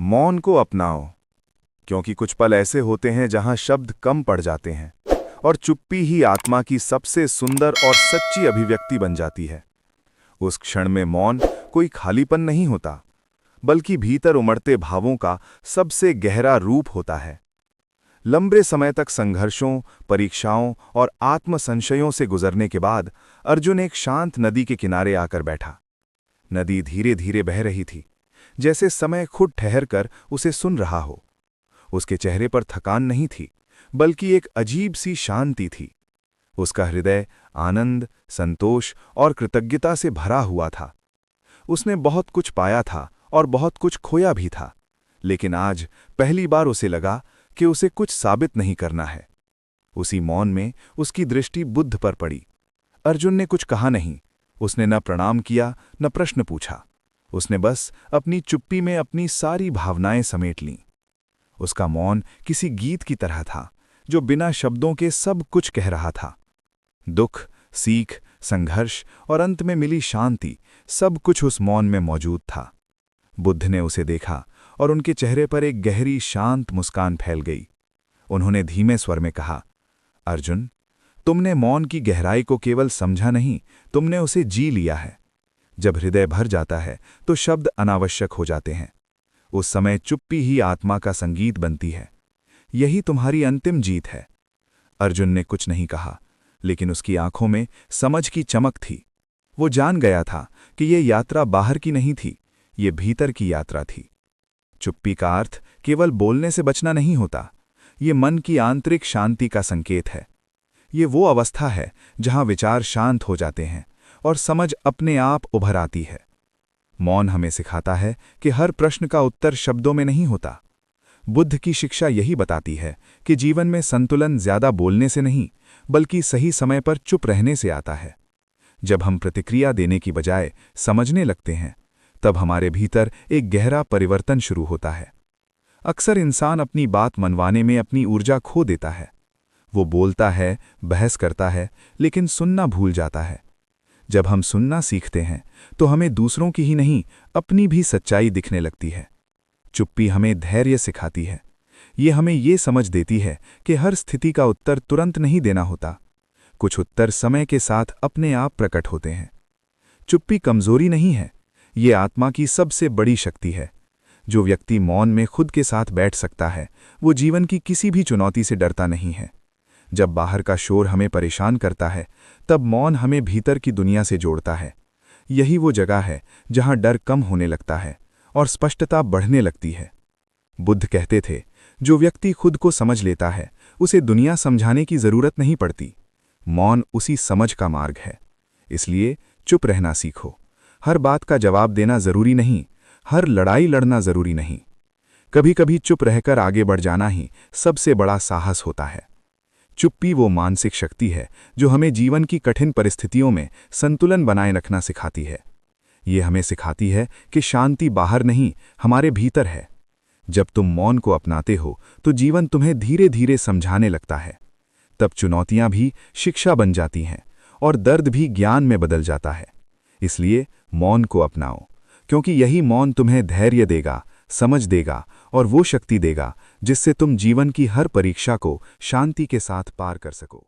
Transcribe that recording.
मौन को अपनाओ, क्योंकि कुछ पल ऐसे होते हैं जहां शब्द कम पड़ जाते हैं और चुप्पी ही आत्मा की सबसे सुंदर और सच्ची अभिव्यक्ति बन जाती है। उस क्षण में मौन कोई खालीपन नहीं होता, बल्कि भीतर उमड़ते भावों का सबसे गहरा रूप होता है। लंबे समय तक संघर्षों, परीक्षाओं और आत्मसंशयों से गुजरने के बाद अर्जुन एक शांत नदी के किनारे आकर बैठा। नदी धीरे धीरे बह रही थी, जैसे समय खुद ठहरकर उसे सुन रहा हो। उसके चेहरे पर थकान नहीं थी, बल्कि एक अजीब सी शांति थी। उसका हृदय आनंद, संतोष और कृतज्ञता से भरा हुआ था। उसने बहुत कुछ पाया था और बहुत कुछ खोया भी था, लेकिन आज पहली बार उसे लगा कि उसे कुछ साबित नहीं करना है। उसी मौन में उसकी दृष्टि बुद्ध पर पड़ी। अर्जुन ने कुछ कहा नहीं। उसने न प्रणाम किया, न प्रश्न पूछा। उसने बस अपनी चुप्पी में अपनी सारी भावनाएं समेट लीं। उसका मौन किसी गीत की तरह था, जो बिना शब्दों के सब कुछ कह रहा था। दुख, सीख, संघर्ष और अंत में मिली शांति, सब कुछ उस मौन में मौजूद था। बुद्ध ने उसे देखा और उनके चेहरे पर एक गहरी शांत मुस्कान फैल गई। उन्होंने धीमे स्वर में कहा, अर्जुन, तुमने मौन की गहराई को केवल समझा नहीं, तुमने उसे जी लिया है। जब हृदय भर जाता है तो शब्द अनावश्यक हो जाते हैं। उस समय चुप्पी ही आत्मा का संगीत बनती है। यही तुम्हारी अंतिम जीत है। अर्जुन ने कुछ नहीं कहा, लेकिन उसकी आंखों में समझ की चमक थी। वो जान गया था कि ये यात्रा बाहर की नहीं थी, ये भीतर की यात्रा थी। चुप्पी का अर्थ केवल बोलने से बचना नहीं होता। ये मन की आंतरिक शांति का संकेत है। ये वो अवस्था है जहां विचार शांत हो जाते हैं और समझ अपने आप उभर आती है। मौन हमें सिखाता है कि हर प्रश्न का उत्तर शब्दों में नहीं होता। बुद्ध की शिक्षा यही बताती है कि जीवन में संतुलन ज्यादा बोलने से नहीं, बल्कि सही समय पर चुप रहने से आता है। जब हम प्रतिक्रिया देने की बजाय समझने लगते हैं, तब हमारे भीतर एक गहरा परिवर्तन शुरू होता है। अक्सर इंसान अपनी बात मनवाने में अपनी ऊर्जा खो देता है। वो बोलता है, बहस करता है, लेकिन सुनना भूल जाता है। जब हम सुनना सीखते हैं तो हमें दूसरों की ही नहीं, अपनी भी सच्चाई दिखने लगती है। चुप्पी हमें धैर्य सिखाती है। ये हमें ये समझ देती है कि हर स्थिति का उत्तर तुरंत नहीं देना होता। कुछ उत्तर समय के साथ अपने आप प्रकट होते हैं। चुप्पी कमजोरी नहीं है, ये आत्मा की सबसे बड़ी शक्ति है। जो व्यक्ति मौन में खुद के साथ बैठ सकता है, वो जीवन की किसी भी चुनौती से डरता नहीं है। जब बाहर का शोर हमें परेशान करता है, तब मौन हमें भीतर की दुनिया से जोड़ता है। यही वो जगह है जहां डर कम होने लगता है और स्पष्टता बढ़ने लगती है। बुद्ध कहते थे, जो व्यक्ति खुद को समझ लेता है, उसे दुनिया समझाने की जरूरत नहीं पड़ती। मौन उसी समझ का मार्ग है। इसलिए चुप रहना सीखो। हर बात का जवाब देना जरूरी नहीं, हर लड़ाई लड़ना जरूरी नहीं। कभी कभी चुप रहकर आगे बढ़ जाना ही सबसे बड़ा साहस होता है। चुप्पी वो मानसिक शक्ति है जो हमें जीवन की कठिन परिस्थितियों में संतुलन बनाए रखना सिखाती है। ये हमें सिखाती है कि शांति बाहर नहीं, हमारे भीतर है। जब तुम मौन को अपनाते हो तो जीवन तुम्हें धीरे धीरे समझाने लगता है। तब चुनौतियां भी शिक्षा बन जाती हैं और दर्द भी ज्ञान में बदल जाता है। इसलिए मौन को अपनाओ, क्योंकि यही मौन तुम्हें धैर्य देगा, समझ देगा और वो शक्ति देगा जिससे तुम जीवन की हर परीक्षा को शांति के साथ पार कर सको।